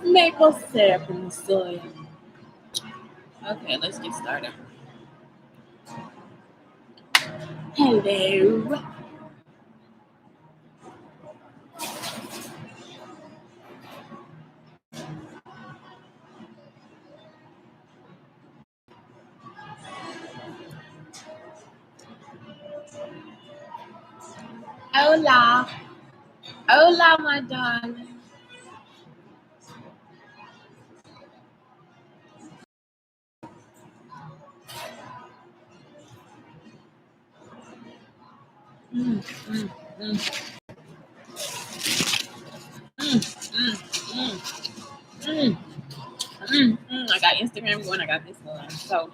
Maple syrup in the soil. Okay, let's get started. Hello. Hola. Hola, my darling. Mm, mm, mm, mm, mm, I got Instagram going. I got this going. So,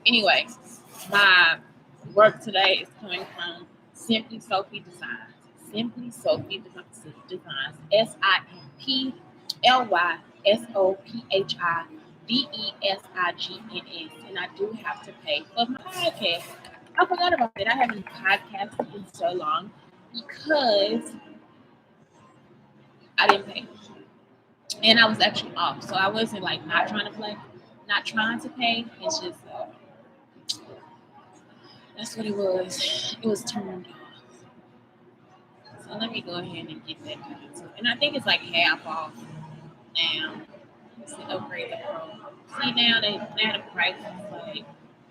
anyway, my work today is coming from Simply Sophie Designs. Simply Sophie Designs. SimplySophieDesigns. And I do have to pay for my podcast. I forgot about it. I haven't podcasted in so long because I didn't pay. And I was actually off. So I wasn't like not trying to pay. It's just that's what it was. It was turned off. So let me go ahead and get that done. And I think it's like half off now. Let's see, upgrade the pro. See now the price is like,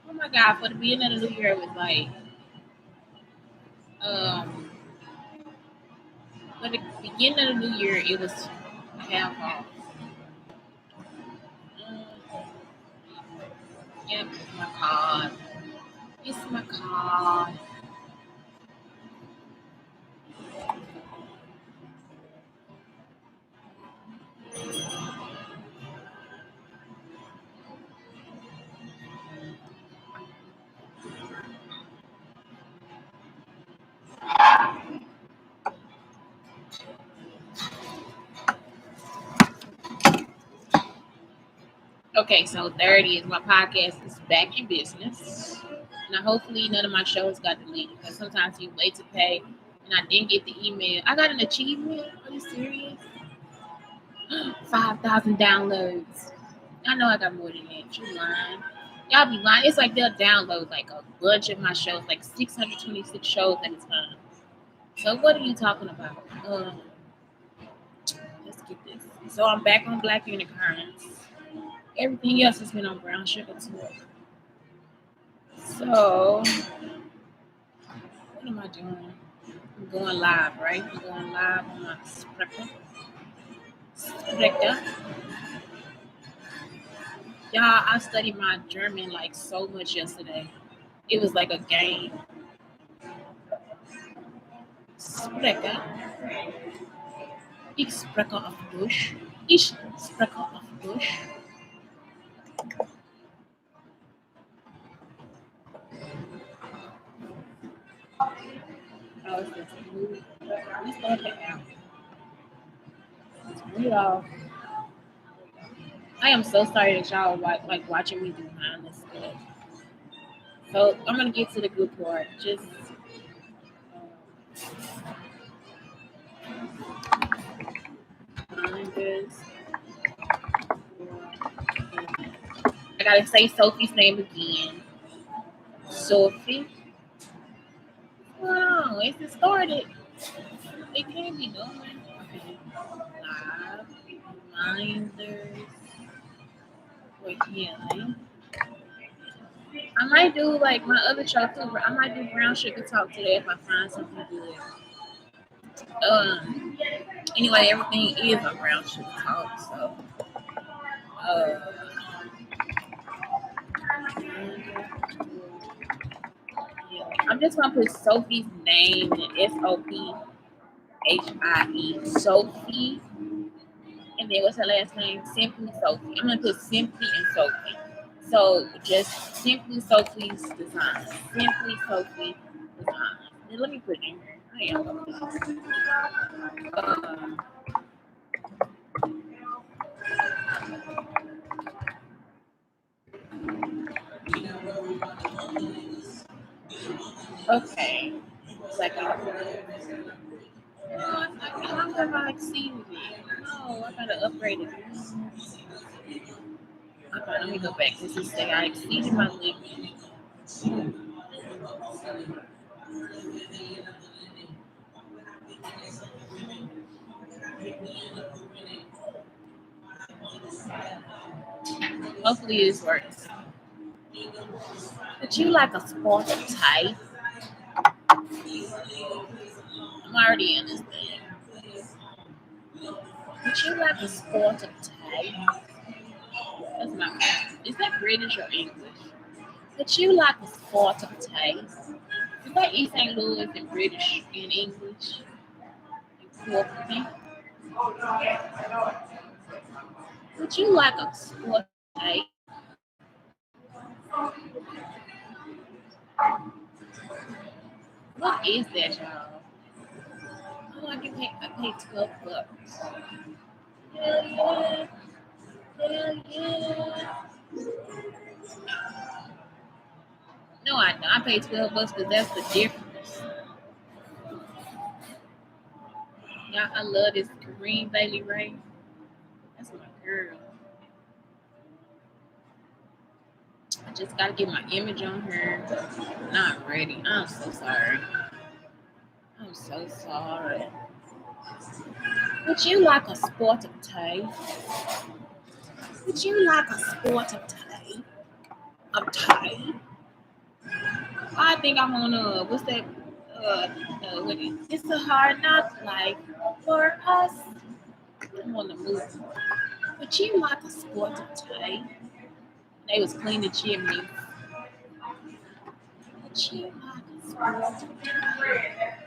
oh my god, for the beginning of the new year it was like um for the beginning of the new year it was half off. Yep, it's my card. It's my card. Okay, so there it is. My podcast is back in business. Now, hopefully, none of my shows got deleted because sometimes you wait to pay, and I didn't get the email. I got an achievement. Are you serious? 5,000 downloads. I know I got more than that. You lying? Y'all be lying. It's like they'll download like a bunch of my shows, like 626 shows at a time. So what are you talking about? Let's get this. So I'm back on Black Unicarns. Everything else has been on brown sugar too. So what am I doing? I'm going live, right? I'm going live on my Sprecher. Y'all, I studied my German like so much yesterday. It was like a game. Sprecher. Ich spreche auf Deutsch. Ich spreche auf Deutsch. Oh, it's just blue. Let's go check it out. Y'all. I am so sorry that y'all like watching me do behind this stuff. So I'm gonna get to the good part. Just this. I gotta say Sophie's name again. Sophie. Oh, it's started. It can't be doing. Okay. Live reminders. Wait, yeah. I might do like my other show too. I might do Brown Sugar Talk today if I find something good. Anyway, everything is on Brown Sugar Talk, so yeah. I'm just gonna put Sophie's name in SOPHIE. Sophie. And then what's her last name? Simply Sophie. I'm gonna put Simply and Sophie. So just Simply Sophie's Design. Simply Sophie Design. And let me put it in here. I am gonna put okay. Second. No, I'm not like seeing it. No, I gotta upload Great. Okay, let me go back. This is say I exceeded my limit. Hopefully this works. But you like a sporty type? I'm already in this thing. But you like a sporty type? That's my question. Is that British or English? But you like a sporty type? Is that East St. Louis in British in English? Important. Would you like a sporty type? What is that, y'all? Oh, I pay $12. Hell yeah. Hell yeah. No, I don't. I pay $12 because that's the difference. Y'all, I love this Kareem Bailey Ray. That's my girl. I just gotta get my image on her. Not ready. I'm so sorry. I'm so sorry. Would you like a sporty type? Would you like a sporty type? A type? I think I'm on what's that? What is it's a hard knock life for us. I'm on the move. Would you like a sporty type? They was cleaning chimneys. Would you like a sporty type?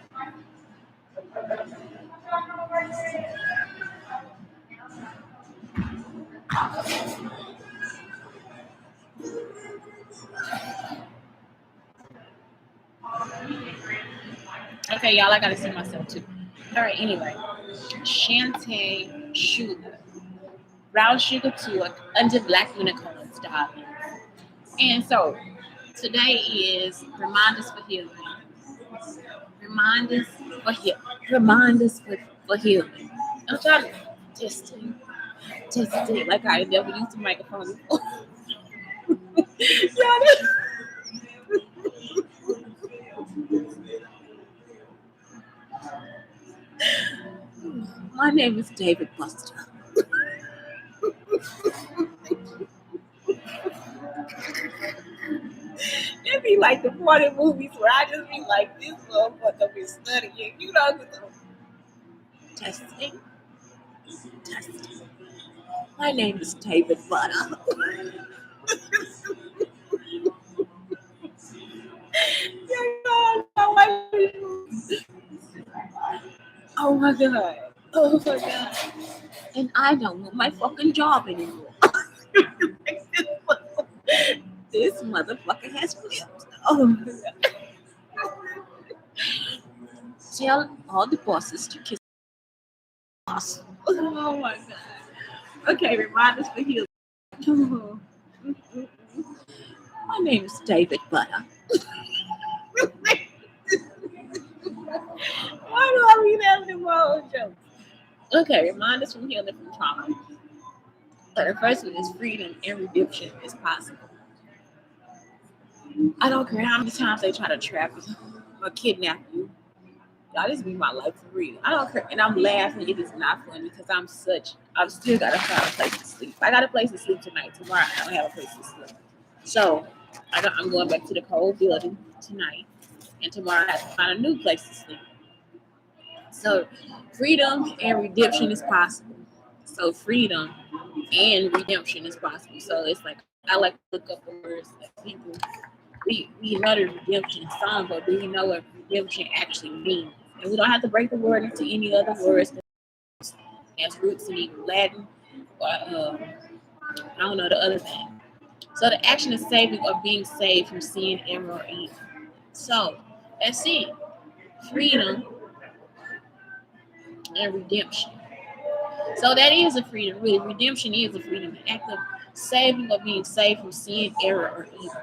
Okay, y'all, I gotta see myself too. All right, anyway. Champagne sugar. Brown sugar to under black unicorns, darling. And so today is reminders for healing. Reminders for healing. Reminders for healing. I'm trying to test it like I never used a microphone before. My name is David Buster. It'd be like the funny movies where I just be like, this motherfucker be studying. You know, testing. My name is David Butter. Oh my god. Oh my god. And I don't want my fucking job anymore. This motherfucker has flipped. Oh my god. Tell all the bosses to kiss us. Oh my god. Okay, reminders for healing. Oh. My name is David Butter. Why do I read that in my own jokes? Okay, reminders from healing from trauma. So the first one is freedom and redemption is possible. I don't care how many times they try to trap you or kidnap you. Y'all, this be my life for real. I don't care. And I'm laughing. It is not funny because I'm still got to find a place to sleep. I got a place to sleep tonight. Tomorrow, I don't have a place to sleep. So I'm going back to the cold building tonight. And tomorrow, I have to find a new place to sleep. So freedom and redemption is possible. So freedom and redemption is possible. So it's like, I like to look up the words that people, we know the redemption song, but do we know what redemption actually means? And we don't have to break the word into any other words as roots in either Latin or I don't know the other thing. So the action is saving or being saved from sin, error, or evil. So that's it. Freedom and redemption. So that is a freedom. Really, redemption is a freedom, an act of saving or being saved from sin, error, or evil.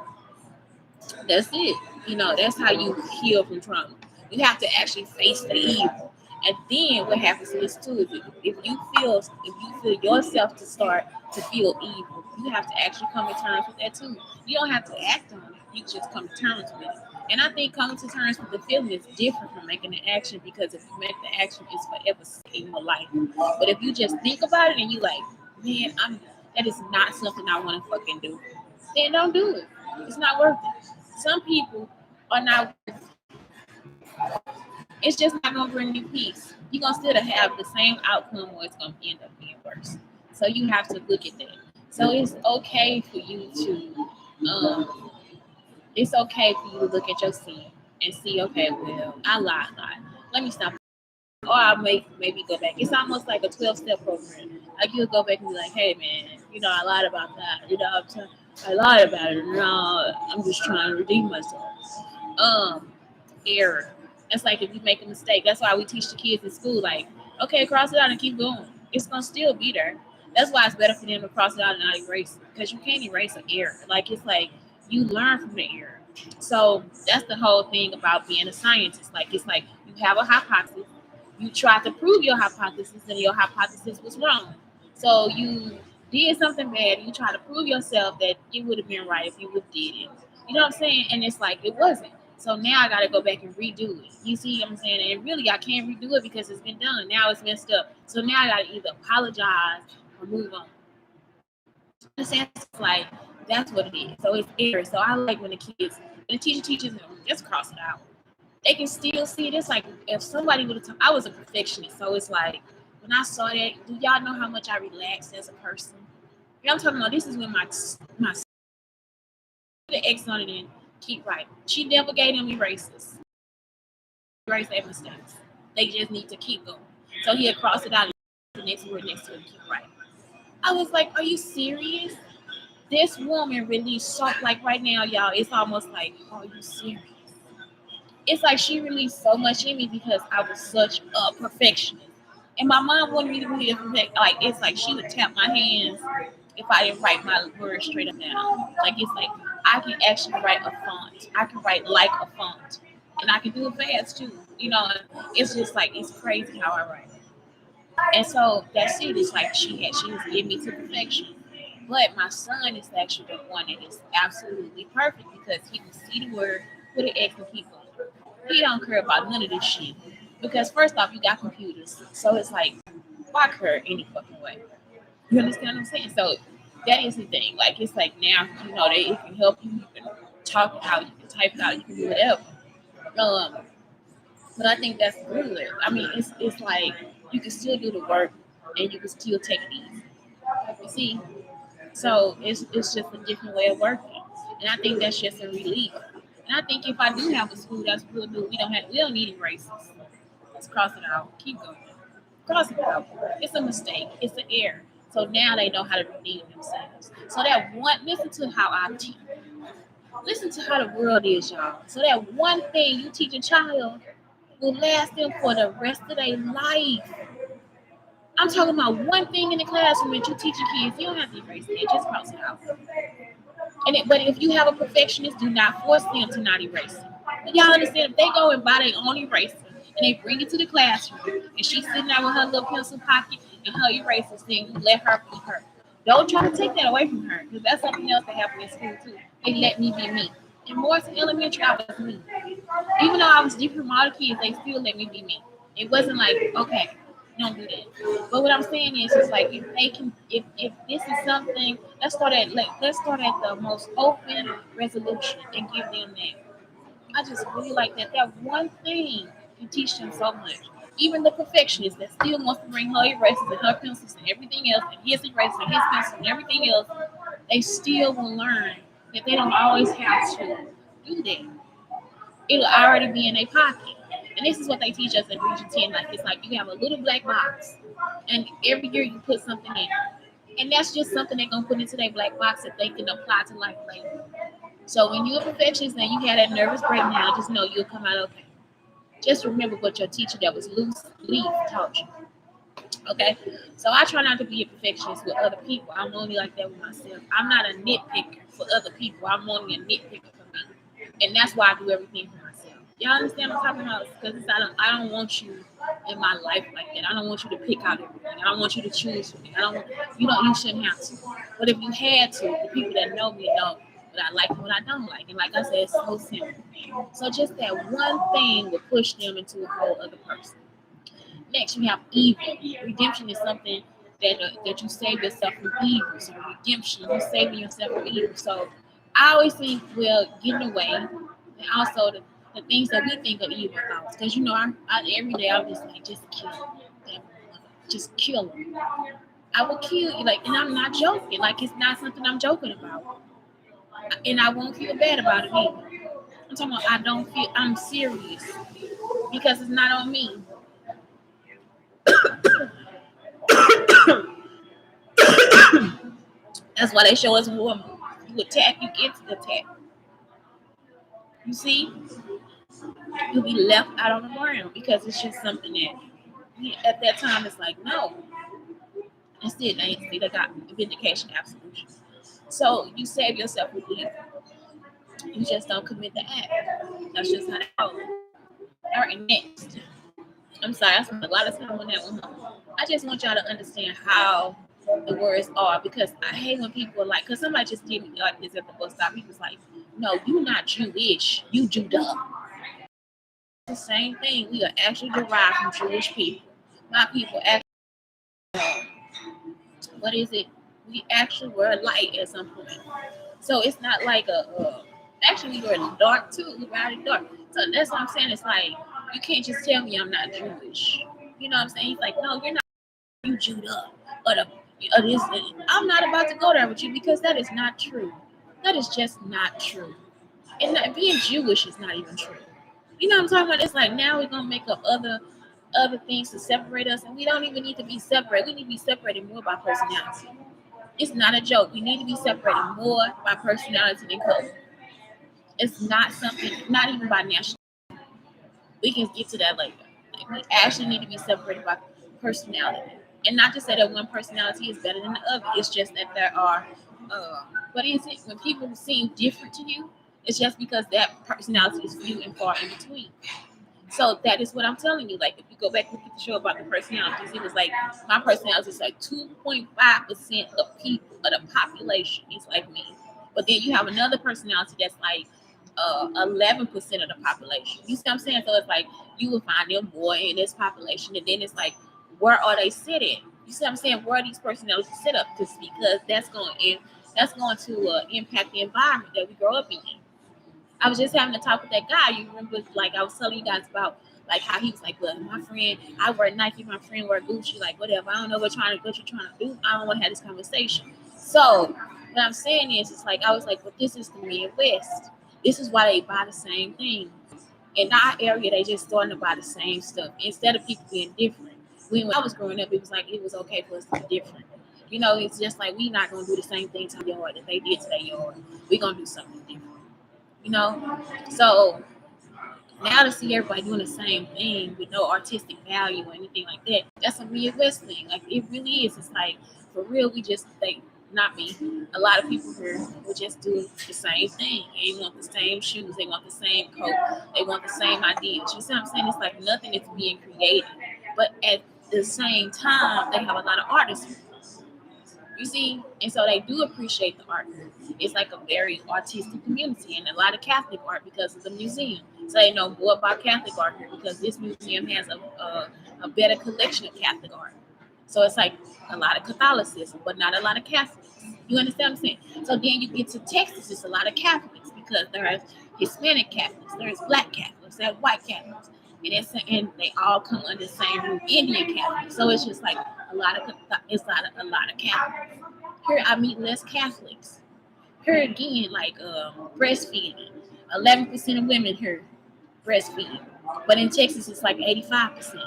That's it. You know, that's how you heal from trauma. You have to actually face the evil. And then what happens is too is if you feel yourself to start to feel evil, you have to actually come to terms with that too. You don't have to act on it. You just come to terms with it. And I think coming to terms with the feeling is different from making the action, because if you make the action, it's forever in your life. But if you just think about it and you like, man, that is not something I want to fucking do, then don't do it. It's not worth it. Some people are not worth it. It's just not gonna bring you peace. You're gonna still have the same outcome, or it's gonna end up being worse. So you have to look at that. So it's okay for you to look at your sin and see, okay, well, I lied. Let me stop. Or I'll maybe go back. It's almost like a 12-step program. Like you'll go back and be like, hey man, I lied about that. I lied about it. No, I'm just trying to redeem myself. Error. That's like if you make a mistake. That's why we teach the kids in school, like, okay, cross it out and keep going. It's gonna still be there. That's why it's better for them to cross it out and not erase it, because you can't erase an error. Like it's like you learn from the error. So that's the whole thing about being a scientist. Like it's like you have a hypothesis, you try to prove your hypothesis, and your hypothesis was wrong. So you did something bad, and you try to prove yourself that it would have been right if you would have did it. You know what I'm saying? And it's like it wasn't. So now I gotta go back and redo it. You see what I'm saying? And really I can't redo it because it's been done. Now it's messed up. So now I gotta either apologize or move on. In a sense, it's like that's what it is. So it's error. So I like when the teacher teaches them, just cross it out. They can still see it. It's like if somebody would have told, I was a perfectionist. So it's like when I saw that, do y'all know how much I relaxed as a person? You know what I'm talking about? This is when my the X on it and keep writing. She never gave them erasers. Erase their mistakes. They just need to keep going. So he'll cross it out the next word next to it and keep writing. I was like, are you serious? This woman really shocked, like right now, y'all, it's almost like, are you serious? It's like she released so much in me because I was such a perfectionist. And my mom wanted me to be a perfect. Like it's like she would tap my hands if I didn't write my words straight up down. Like it's like I can actually write a font. I can write like a font, and I can do it fast too. It's just like it's crazy how I write. And so that's it. It's like she was getting me to perfection. But my son is actually the one that is absolutely perfect because he can see the word, put an X and keep going. He don't care about none of this shit. Because first off, you got computers. So it's like, why care any fucking way? You understand what I'm saying? So that is the thing. Like it's like now, it can help you. You can talk it out, you can type it out, you can do whatever. Um, but I think that's good. I mean, it's like you can still do the work and you can still take it easy. You see? So it's just a different way of working. And I think that's just a relief. And I think if I do have a school that's real new, we don't need erasers. Let's cross it out. Keep going. Cross it out. It's a mistake. It's an error. So now they know how to redeem themselves. So that one, listen to how I teach. Listen to how the world is, y'all. So that one thing you teach a child will last them for the rest of their life. I'm talking about one thing in the classroom that you teach your kids. You don't have to erase it. Just cross it out. But if you have a perfectionist, do not force them to not erase it. But y'all understand? If they go and buy their own eraser and they bring it to the classroom, and she's sitting there with her little pencil pocket and her erasers, then you let her be her. Don't try to take that away from her, because that's something else that happened in school too. They let me be me. In Morrison Elementary, I was me. Even though I was different from all the kids, they still let me be me. It wasn't like, okay, don't do that. But what I'm saying is, it's like if they can, if this is something, let's start at the most open resolution and give them that. I just really like that. That one thing you teach them so much. Even the perfectionist that still wants to bring her erasers and her pencils and everything else, and his erasers and his pencils and everything else, they still will learn that they don't always have to do that. It'll already be in their pocket. And this is what they teach us at Region 10. Like it's like you have a little black box, and every year you put something in. And that's just something they're gonna put into their black box that they can apply to life later. So when you're a perfectionist and you had that nervous breakdown, just know you'll come out okay. Just remember what your teacher that was loose leaf taught you. Okay? So I try not to be a perfectionist with other people. I'm only like that with myself. I'm not a nitpicker for other people. I'm only a nitpicker for me. And that's why I do everything for myself. Y'all understand what I'm talking about? Because I don't want you in my life like that. I don't want you to pick out everything. I don't want you to choose for me. I don't want you shouldn't have to. But if you had to, the people that know me know what I like and what I don't like. And like I said, it's so simple. So just that one thing will push them into a whole other person. Next, you have evil. Redemption is something that you save yourself from evil. So redemption, you're saving yourself from evil. So I always think, well, getting away, and also the things that we think are evil thoughts. Because every day I'm just like, just kill them, just kill them. I will kill you, like, and I'm not joking. Like, it's not something I'm joking about, and I won't feel bad about it either. I'm talking about I don't feel I'm serious because it's not on me. That's why they show us war movies. You attack, you get to attack. You see, you'll be left out on the ground because it's just something that at that time it's like no. Instead, they got vindication, absolution. So you save yourself from evil. You just don't commit the act. That's just how it goes. All right, next. I'm sorry, I spent a lot of time on that one. I just want y'all to understand how the words are because I hate when people are like, because somebody just did me like this at the bus stop. He was like, no, you not Jewish, you Judah. The same thing. We are actually derived from Jewish people. My people actually, what is it? We actually were light at some point. So it's not like actually we were dark too. We were already dark. So that's what I'm saying. It's like, you can't just tell me I'm not Jewish. You know what I'm saying? He's like, no, you're not. You Judah or the or this. I'm not about to go there with you because that is not true. That is just not true. And being Jewish is not even true. You know what I'm talking about? It's like now we're gonna make up other things to separate us, and we don't even need to be separate. We need to be separated more by personality. It's not a joke. We need to be separated more by personality than color. It's not something, not even by national. We can get to that later. Like, we actually need to be separated by personality, and not to say that one personality is better than the other. It's just that there are. What is it? When people seem different to you, it's just because that personality is few and far in between. So that is what I'm telling you. Like if you go back and look at the show about the personalities, it was like my personality is like 2.5% of people of the population is like me. But then you have another personality that's like 11% of the population. You see what I'm saying? So it's like you will find them more in this population, and then it's like where are they sitting? You see what I'm saying? Where are these personalities sit up? Because that's going to impact the environment that we grow up in. I was just having a talk with that guy. You remember, like I was telling you guys about, like how he was like, "Well, my friend, I wear Nike, my friend wear Gucci, like whatever. I don't know what you're trying to do. I don't want to have this conversation." So what I'm saying is, it's like I was like, "But this is the Midwest. This is why they buy the same thing. In our area, they just starting to buy the same stuff instead of people being different. When I was growing up, it was like it was okay for us to be different. You know, it's just like we not gonna do the same thing to your yard that they did to their yard. We gonna do something different. You know, so now to see everybody doing the same thing with no artistic value or anything like that, that's a Midwest thing. Like it really is. It's like for real, we just think not me. A lot of people here will just do the same thing. They want the same shoes, they want the same coat, they want the same ideas. You see what I'm saying? It's like nothing is being created. But at the same time, they have a lot of artists. You see, and so they do appreciate the art. It's like a very artistic community and a lot of Catholic art because of the museum. So they know more about Catholic art here because this museum has a better collection of Catholic art. So it's like a lot of Catholicism, but not a lot of Catholics. You understand what I'm saying? So then you get to Texas, it's a lot of Catholics because there's Hispanic Catholics, there's Black Catholics, there's white Catholics, and they all come under the same roof, Indian Catholics. So it's just like a lot of Catholics. Here I meet less Catholics. Here again, like breastfeeding. 11% of women here breastfeed, but in Texas it's like 85%.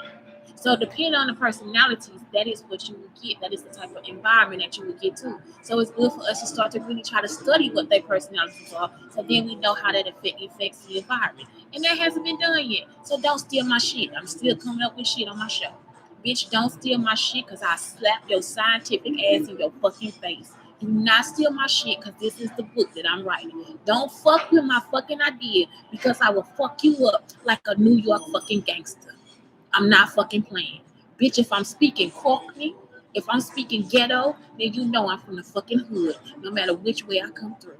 So depending on the personalities, that is what you will get. That is the type of environment that you will get to. So it's good for us to start to really try to study what their personalities are, so then we know how that affects the environment. And that hasn't been done yet. So don't steal my shit. I'm still coming up with shit on my show. Bitch, don't steal my shit because I slap your scientific ass in your fucking face. Do not steal my shit because this is the book that I'm writing. Don't fuck with my fucking idea because I will fuck you up like a New York fucking gangster. I'm not fucking playing. Bitch, if I'm speaking Cockney, if I'm speaking ghetto, then you know I'm from the fucking hood, no matter which way I come through.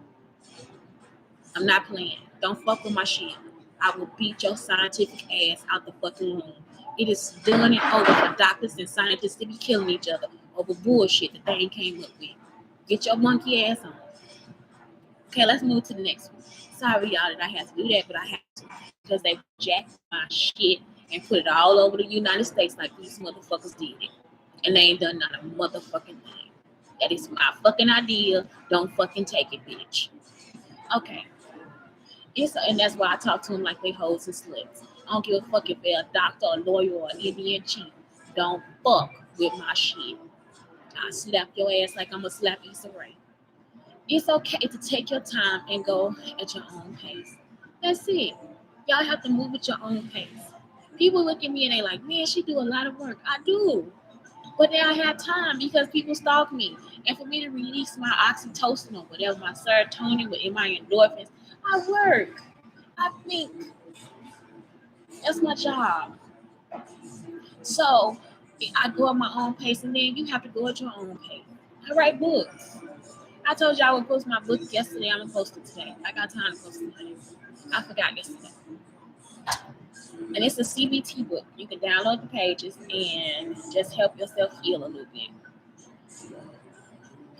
I'm not playing. Don't fuck with my shit. I will beat your scientific ass out the fucking room. It is done and over for doctors and scientists to be killing each other over bullshit that they ain't came up with. Get your monkey ass on. Okay, let's move to the next one. Sorry, y'all, that I have to do that, but I have to because they jacked my shit and put it all over the United States like these motherfuckers did it. And they ain't done not a motherfucking thing. That is my fucking idea. Don't fucking take it, bitch. Okay. And that's why I talk to them like they hoes and sluts. I don't give a fuck if they're a doctor, a lawyer, or an Indian chief. Don't fuck with my shit. I slap your ass like I'm gonna slap Issa Rae. It's okay to take your time and go at your own pace. That's it. Y'all have to move at your own pace. People look at me and they like, man, she do a lot of work. I do. But then I have time because people stalk me. And for me to release my oxytocin or whatever, my serotonin, and my endorphins, I work. I think. That's my job. So I go at my own pace, and then you have to go at your own pace. I write books. I told you I would post my book yesterday. I'm gonna post it today. I got time to post it today. I forgot yesterday. And it's a CBT book. You can download the pages and just help yourself heal a little bit.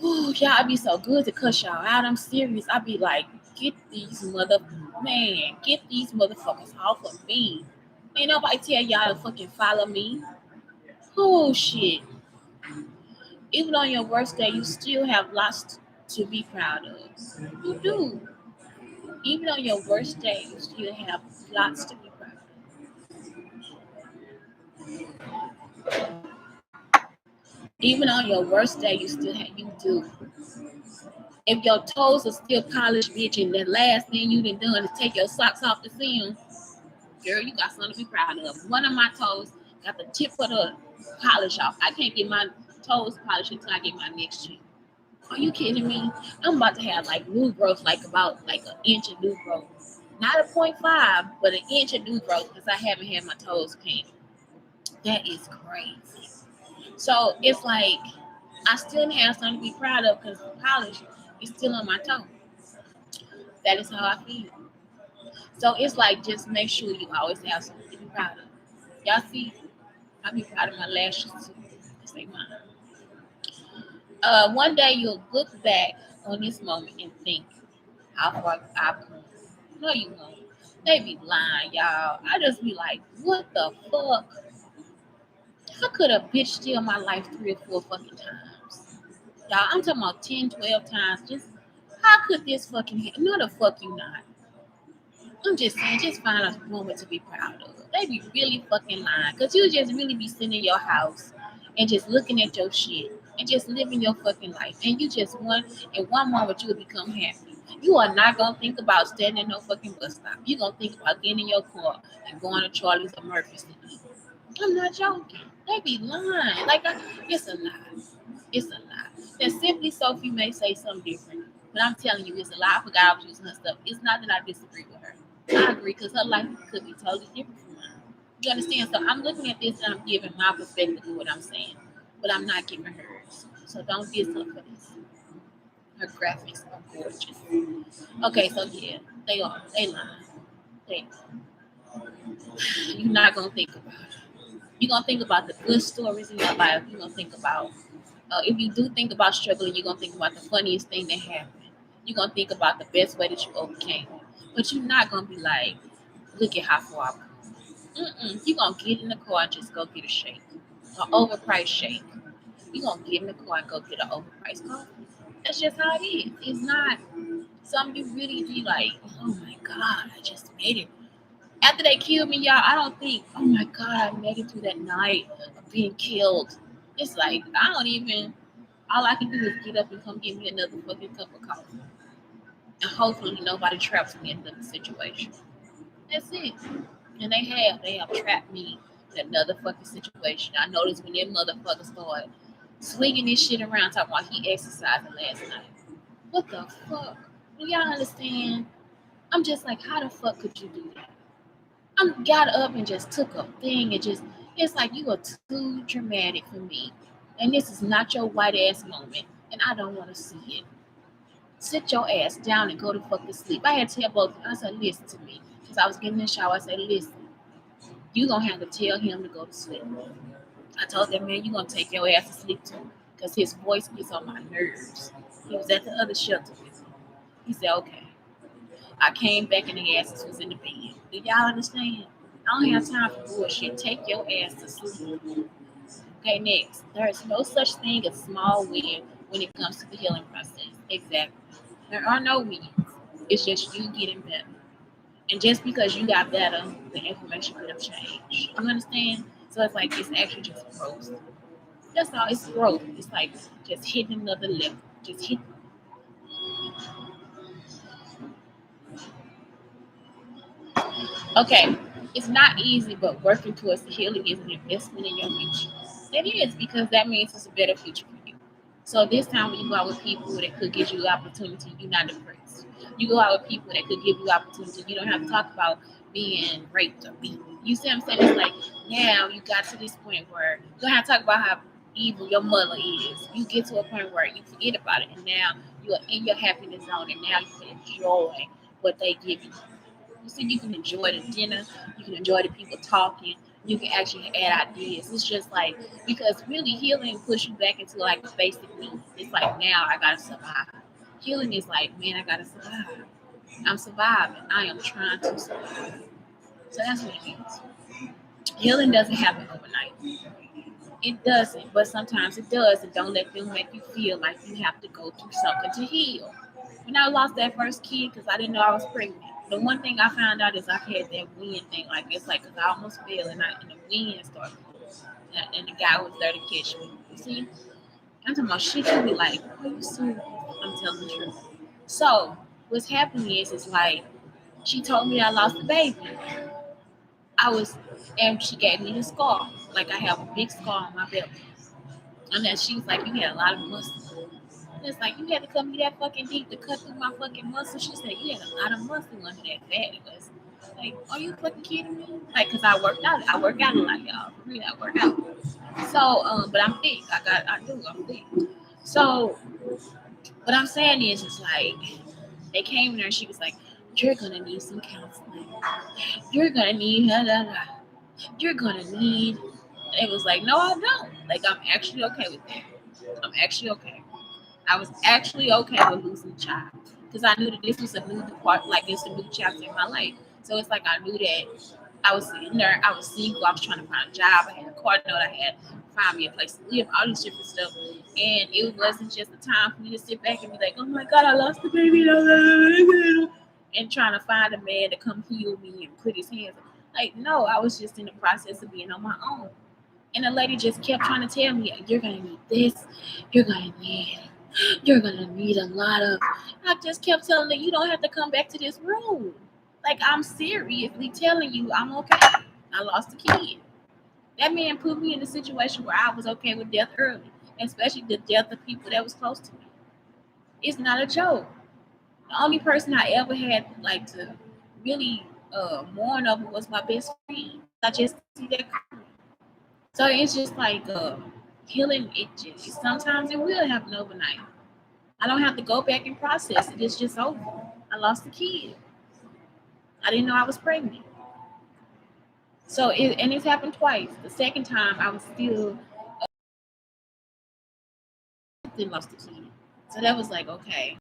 Oh, y'all, it'd be so good to cuss y'all out. I'm serious. I'd be like, get these motherfuckers off of me. Ain't nobody tell y'all to fucking follow me. Oh shit. Even on your worst day, you still have lots to be proud of. You do. Even on your worst day, you still have lots to be proud of. Even on your worst day, you do. If your toes are still polished, bitch, and the last thing you done is take your socks off the seam, girl, you got something to be proud of. One of my toes got the tip of the polish off. I can't get my toes polished until I get my next cheek. Are you kidding me? I'm about to have like new growth, about like an inch of new growth. Not a 0.5, but an inch of new growth because I haven't had my toes painted. That is crazy. So it's like I still have something to be proud of because the polish is still on my toe. That is how I feel. So it's like just make sure you always have something to be proud of. Y'all see, I be proud of my lashes too. Say mine. One day you'll look back on this moment and think how far I've come. No, you won't. They be lying, y'all. I just be like, what the fuck? How could a bitch steal my life 3 or 4 fucking times? Y'all, I'm talking about 10, 12 times. Just how could this fucking happen? No, the fuck you not. I'm just saying, just find a moment to be proud of. They be really fucking lying. Because you just really be sitting in your house and just looking at your shit and just living your fucking life. And you just in one moment, you will become happy. You are not going to think about standing in no fucking bus stop. You're going to think about getting in your car and going to Charlie's or Murphy's to eat. I'm not joking. They be lying. It's a lie. It's a lie. And Simply Sophie may say something different. But I'm telling you, it's a lie. I forgot I was using her stuff. It's not that I disagree with her. I agree because her life could be totally different from mine. You understand? So I'm looking at this and I'm giving my perspective of what I'm saying, but I'm not giving hers. So don't diss her for this. Her graphics are gorgeous. Okay, so yeah, they are. They lying. You're not gonna think about it. You're gonna think about the good stories in your life. You're gonna think about if you do think about struggling, you're gonna think about the funniest thing that happened. You're gonna think about the best way that you overcame it. But you're not gonna be like, look at how far I've come. You're gonna get in the car and just go get a shake. An overpriced shake. You're gonna get in the car and go get an overpriced coffee. That's just how it is. It's not something you really be like, oh my God, I just made it. After they killed me, y'all, I don't think, oh my God, I made it through that night of being killed. It's like, all I can do is get up and come get me another fucking cup of coffee. And hopefully nobody traps me in another situation. That's it. And they have trapped me in another fucking situation. I noticed when them motherfuckers started swinging this shit around talking about he exercising last night. What the fuck? Do y'all understand? I'm just like, how the fuck could you do that? I got up and just took a thing and just, it's like you are too dramatic for me. And this is not your white ass moment. And I don't want to see it. Sit your ass down and go to fuck to sleep. I had to tell both of them. I said, listen to me. Because I was getting in the shower. I said, listen, you going to have to tell him to go to sleep. I told that man, you going to take your ass to sleep too. Because his voice gets on my nerves. He was at the other shelter with me. He said, okay. I came back and the asses was in the bed. Do y'all understand? I don't have time for bullshit. Take your ass to sleep. Okay, next. There is no such thing as small win when it comes to the healing process. Exactly. There are no wins. It's just you getting better. And just because you got better, the information could have changed. You understand? So it's like it's actually just growth. That's all. It's growth. It's like just hitting another level. Just hit. Okay, it's not easy, but working towards the healing is an investment in your future. It is because that means it's a better future for you. So this time when you go out with people that could give you opportunity, you're not depressed. You go out with people that could give you opportunity. You don't have to talk about being raped or beaten. You see what I'm saying? It's like now you got to this point where you don't have to talk about how evil your mother is. You get to a point where you forget about it, and now you're in your happiness zone, and now you can enjoy what they give you. You see, you can enjoy the dinner, you can enjoy the people talking, you can actually add ideas. It's just like because really healing push you back into like a basic need. It's like now I gotta survive. Healing is like, man, I gotta survive. I'm surviving. I am trying to survive. So that's what it means. Healing doesn't happen overnight. It doesn't, but sometimes it does. And don't let them make you feel like you have to go through something to heal. When I lost that first kid because I didn't know I was pregnant, the one thing I found out is I had that wind thing. Like it's like because I almost fell and the wind started, and the guy was there to catch me. You see, I'm talking about shit. You be like, are you serious? I'm telling the truth. So what's happening is like she told me I lost the baby. I was, and she gave me the scar. Like I have a big scar on my belly. And then she was like, you had a lot of muscle. And it's like, you had to cut me that fucking deep to cut through my fucking muscle. She said, you had a lot of muscle under that fat. It was like, are you fucking kidding me? Like, because I worked out. I work out a lot, y'all. For real, I work out. So, but I'm thick. I'm thick. So, what I'm saying is, it's like, they came in there and she was like, you're going to need some counseling. You're going to need, you're going to need. And it was like, no, I don't. Like, I'm actually okay with that. I'm actually okay. I was actually okay with losing a child because I knew that this was a new part, like it's a new chapter in my life. So it's like I knew that I was sitting there, I was single, I was trying to find a job, I had a car note, I had to find me a place to live, all these different stuff. And it wasn't just the time for me to sit back and be like, oh my God, I lost the baby. And trying to find a man to come heal me and put his hands on. Like, no, I was just in the process of being on my own. And the lady just kept trying to tell me, you're going to need this, you're going to need you're gonna need a lot of. I just kept telling her, you don't have to come back to this room. Like I'm seriously telling you, I'm okay. I lost a kid. That man put me in a situation where I was okay with death early, especially the death of people that was close to me. It's not a joke. The only person I ever had like to really mourn over was my best friend. I just see that coming. So it's just like healing. It just sometimes it will happen overnight. I don't have to go back and process it. It's just over. I lost a kid. I didn't know I was pregnant. So and it's happened twice. The second time I was still lost a kid. So that was like okay.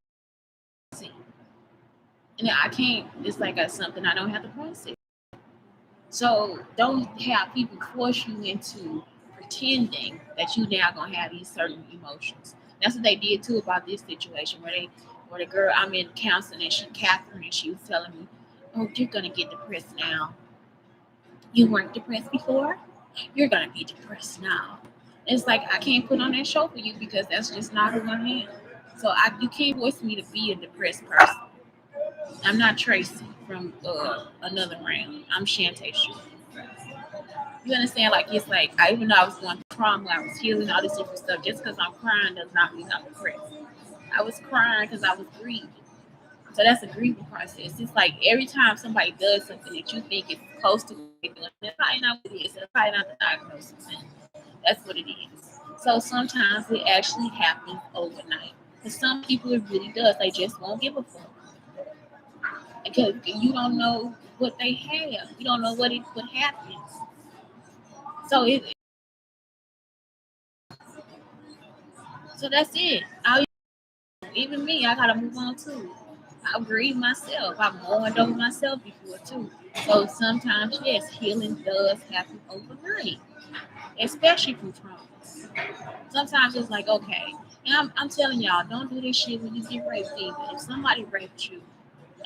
And I can't. It's like something I don't have to process. So don't have people force you into pretending that you now gonna have these certain emotions. That's what they did too about this situation where the girl I'm in counseling and Catherine and she was telling me, oh, you're gonna get depressed now. You weren't depressed before. You're gonna be depressed now. It's like I can't put on that show for you because that's just not who I am. So you can't force me to be a depressed person. I'm not Tracy from another round. I'm Shantae Shore. You understand? Like it's like even though I was going through trauma, I was healing all this different stuff. Just because I'm crying does not mean I'm depressed. I was crying because I was grieving. So that's a grieving process. It's like every time somebody does something that you think is close to what they're doing, that's probably not what it is. That's probably not the diagnosis. That's what it is. So sometimes it actually happens overnight. For some people, it really does. They just won't give a fuck because you don't know what they have. You don't know what happens. So so that's it. Even me, I gotta move on too. I've grieved myself. I've mourned over myself before too. So sometimes, yes, healing does happen overnight, especially from traumas. Sometimes it's like, okay, and I'm telling y'all, don't do this shit when you get raped either. If somebody raped you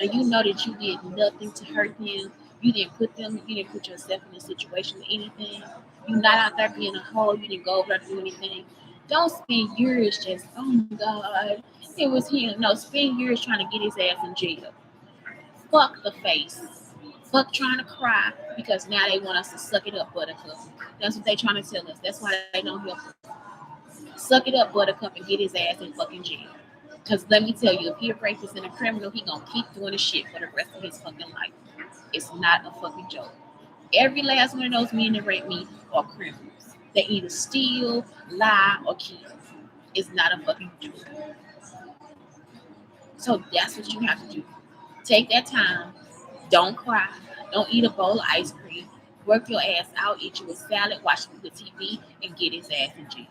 and you know that you did nothing to hurt them, you didn't put yourself in a situation with anything, you're not out there being a hoe, you didn't go over there to do anything. Don't spend years just, oh my God, it was him. No, spend years trying to get his ass in jail. Fuck the face. Fuck trying to cry because now they want us to suck it up, buttercup. That's what they trying to tell us. That's why they don't help us. Suck it up, buttercup, and get his ass in fucking jail. Because let me tell you, if he a rapist and a criminal, he gonna keep doing the shit for the rest of his fucking life. It's not a fucking joke. Every last one of those men that rape me are criminals. They either steal, lie, or kill. It's not a fucking joke. So that's what you have to do. Take that time. Don't cry. Don't eat a bowl of ice cream. Work your ass out. Eat you a salad. Watch the TV, and get his ass in jail.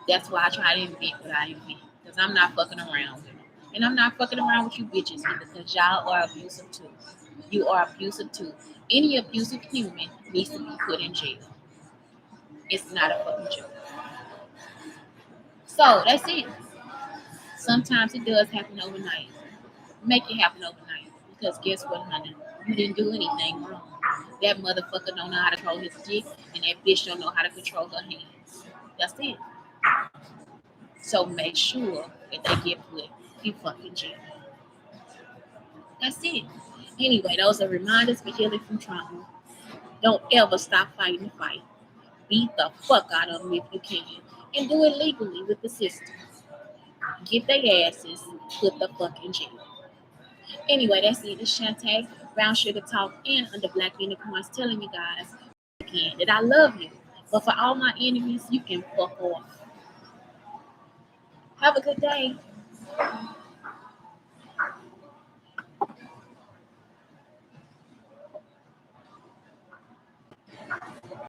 That's why I try to invent what I invent. Because I'm not fucking around with them. And I'm not fucking around with you bitches either. Because y'all are abusive too. You are abusive too. Any abusive human needs to be put in jail. It's not a fucking joke. So that's it. Sometimes it does happen overnight. Make it happen overnight. Because guess what, honey? You didn't do anything wrong. That motherfucker don't know how to control his dick, and that bitch don't know how to control her hands. That's it. So make sure that they get put in fucking jail. That's it. Anyway, those are reminders for healing from trauma. Don't ever stop fighting the fight. Beat the fuck out of them if you can. And do it legally with the system. Get their asses put the fuck in jail. Anyway, that's it. It's Shantae, Brown Sugar Talk, and Under Black Unicorns telling you guys again that I love you. But for all my enemies, you can fuck off. Have a good day.